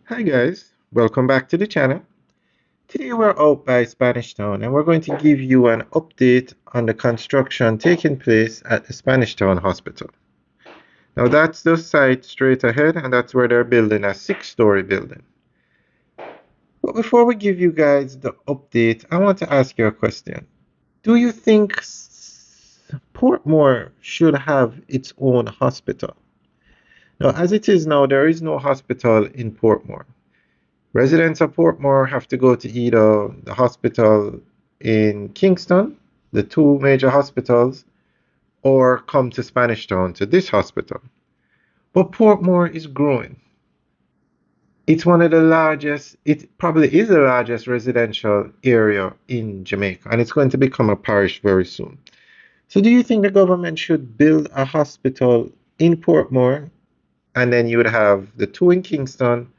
Hi guys, welcome back to the channel. Today we're out by Spanish Town and we're going to give you an update on the construction taking place at the Spanish Town Hospital. Now that's the site straight ahead and that's where they're building a six-story building. But before we give you guys the update, I want to ask you a question. Do you think Portmore should have its own hospital? Now, as it is now, there is no hospital in Portmore. Residents of Portmore have to go to either the hospital in Kingston, the two major hospitals, or come to Spanish Town to this hospital. But Portmore is growing. It's one of the largest, it probably is the largest residential area in Jamaica, and it's going to become a parish very soon. So, do you think the government should build a hospital in Portmore and then you would have the two in Kingston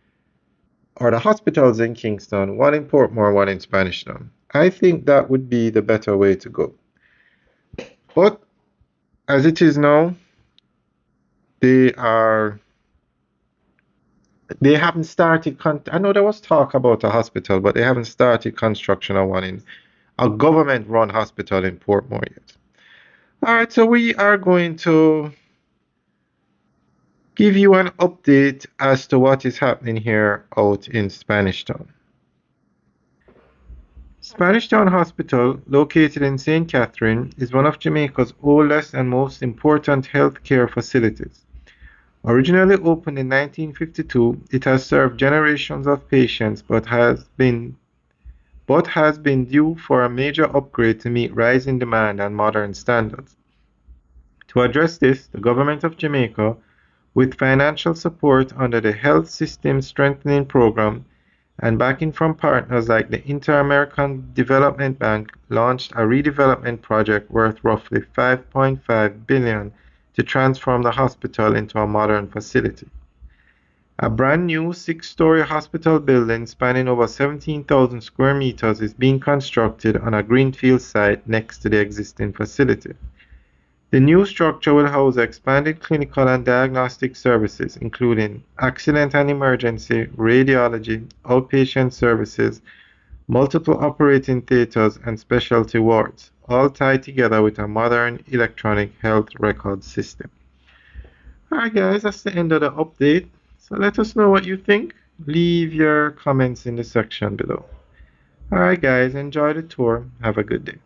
or the hospitals in Kingston, one in Portmore, one in Spanish Town? I think that would be the better way to go. But as it is now, they are they haven't started. I know there was talk about a hospital, but they haven't started construction of one in a government-run hospital in Portmore yet. All right, so we are going to give you an update as to what is happening here out in Spanish Town. Spanish Town Hospital, located in St. Catherine, is one of Jamaica's oldest and most important healthcare facilities. Originally opened in 1952, it has served generations of patients but has been due for a major upgrade to meet rising demand and modern standards. To address this, the Government of Jamaica, with financial support under the Health System Strengthening Program and backing from partners like the Inter-American Development Bank, launched a redevelopment project worth roughly $5.5 billion to transform the hospital into a modern facility. A brand new six-story hospital building spanning over 17,000 square meters is being constructed on a greenfield site next to the existing facility. The new structure will house expanded clinical and diagnostic services, including accident and emergency, radiology, outpatient services, multiple operating theaters, and specialty wards, all tied together with a modern electronic health record system. Alright guys, that's the end of the update. So let us know what you think. Leave your comments in the section below. Alright guys, enjoy the tour. Have a good day.